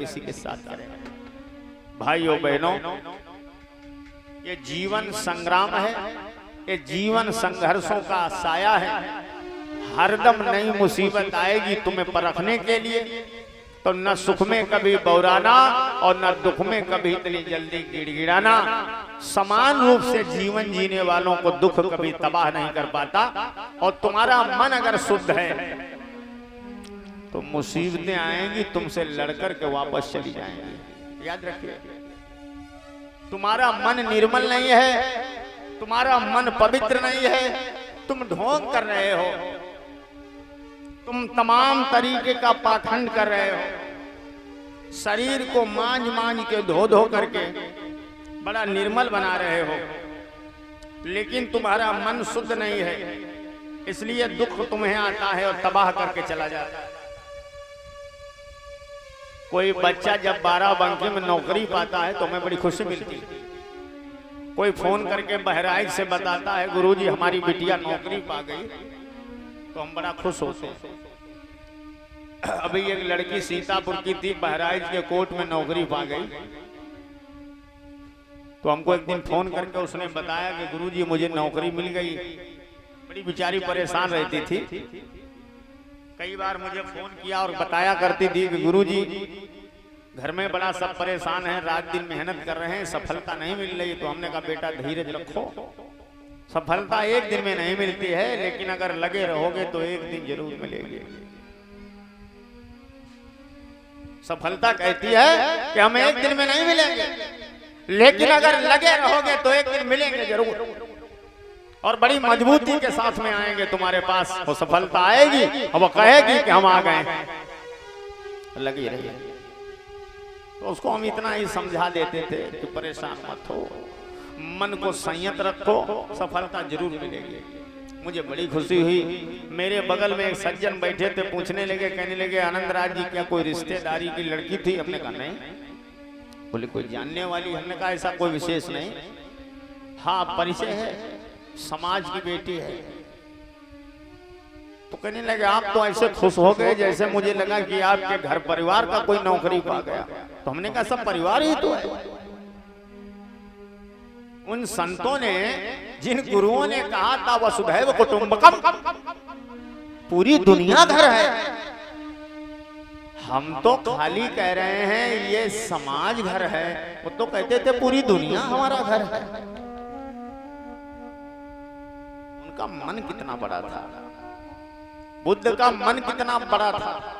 किसी के साथ करें। भाइयों बहनों, ये जीवन संग्राम है, ये जीवन संघर्षों का साया है। हरदम नई मुसीबत आएगी तुम्हें परखने के लिए, तो न सुख में कभी बौराना और न दुख में कभी इतनी जल्दी गिड़गिड़ाना। समान रूप से जीवन जीने वालों को दुख कभी तबाह नहीं कर पाता। और तुम्हारा मन अगर शुद्ध है तो मुसीबतें आएंगी तुमसे लड़कर के वापस चली जाएंगी। याद रखिए, तुम्हारा मन निर्मल नहीं है, तुम्हारा मन पवित्र नहीं है, तुम ढोंग कर रहे हो, तुम तमाम तरीके का पाखंड कर रहे हो, शरीर को मांझ मांझ के धो धो करके बड़ा निर्मल बना रहे हो, लेकिन तुम्हारा मन शुद्ध नहीं है, इसलिए दुख तुम्हें आता है और तबाह करके चला जाता है। कोई बच्चा जब 12 बंके में नौकरी पाता है तो हमें बड़ी खुशी मिलती है। कोई फोन करके बहराइच से बताता है गुरुजी हमारी बिटिया नौकरी पा गई, तो हम बड़ा खुश होते हैं। अभी एक लड़की सीतापुर की थी, बहराइच के कोर्ट में नौकरी पा गई, तो हमको एक दिन फोन करके उसने बताया कि गुरुजी मुझे नौकरी मिल गई। बड़ी बेचारी परेशान रहती थी, कई बार मुझे फोन किया और बताया करती थी कि गुरुजी घर में बड़ा सब परेशान है, रात दिन मेहनत कर रहे हैं, सफलता नहीं मिल रही। तो हमने कहा बेटा धीरज रखो, सफलता एक दिन में नहीं मिलती है, लेकिन अगर लगे रहोगे तो एक दिन जरूर मिलेगी। सफलता कहती है कि हम एक दिन में नहीं मिलेंगे, लेकिन अगर लगे रहोगे तो एक दिन मिलेंगे जरूर, और बड़ी मजबूती के साथ में आएंगे तुम्हारे पास। वो सफलता आएगी और वो कहेगी कि हम आ गए, लगी रही। तो उसको हम इतना ही समझा देते थे कि परेशान मत हो, मन को संयत रखो, सफलता जरूर मिलेगी। मुझे बड़ी खुशी हुई, मेरे बगल में एक सज्जन बैठे थे, पूछने लगे, कहने लगे आनंद राज जी क्या कोई रिश्तेदारी की लड़की थी? हमने कहा नहीं। बोले कोई जानने वाली? हमने कहा ऐसा कोई विशेष नहीं, हाँ परिचय है, समाज की बेटी है। तो कहने लगे आप तो ऐसे खुश हो गए जैसे मुझे लगा कि आपके घर परिवार का कोई नौकरी पा गया। तो हमने कहा सब परिवार ही तो है। उन संतों ने, जिन गुरुओं ने कहा था वसुधैव कुटुंबकम, पूरी दुनिया घर है, हम तो खाली कह रहे हैं ये समाज घर है, वो तो कहते थे पूरी दुनिया हमारा घर है। उनका मन कितना बड़ा था, बुद्ध का मन कितना बड़ा था।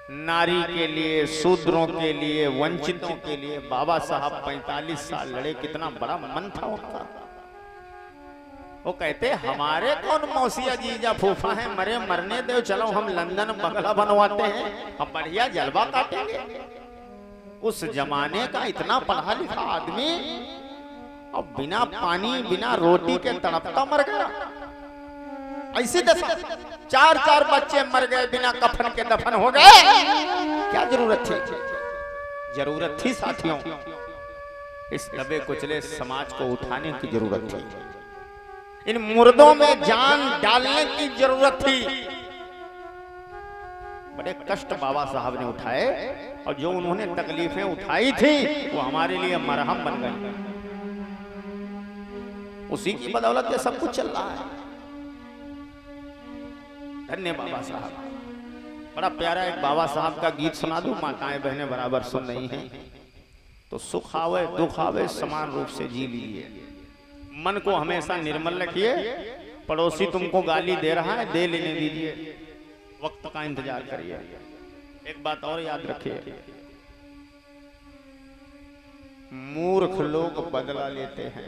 नारी के लिए, शूद्रों के लिए, वंचितों के लिए बाबा साहब 45 साल लड़े, कितना बड़ा मन था उनका। वो कहते हमारे कौन मौसिया जीजा फूफा है, मरे मरने दो, चलो हम लंदन बंगला बनवाते हैं, हम बढ़िया जलवा काटेंगे। उस जमाने का इतना पढ़ा लिखा आदमी और बिना पानी बिना रोटी के तड़पता मर गया। ऐसी दशा, 4 बच्चे मर गए, बिना कफन के दफन हो गए। क्या जरूरत थी? जरूरत थी साथियों, इस दबे कुचले समाज को उठाने की जरूरत थी, इन मुर्दों में जान डालने की जरूरत थी। बड़े कष्ट बाबा साहब ने उठाए, और जो उन्होंने तकलीफें उठाई थी वो हमारे लिए मरहम बन गई। उसी की बदौलत ये सब कुछ चल रहा है। धन्य बाबा साहब। बड़ा प्यारा एक बाबा साहब का गीत सुना दूं, माताएं बहनें बराबर सुन रही हैं तो। सुख आवे दुख आवे समान रूप से जी लीजिए, मन को हमेशा निर्मल रखिए। पड़ोसी तुमको गाली दे रहा है, दे लेने दीजिए, वक्त का इंतजार करिए। एक बात और याद रखिए, मूर्ख लोग बदला लेते हैं,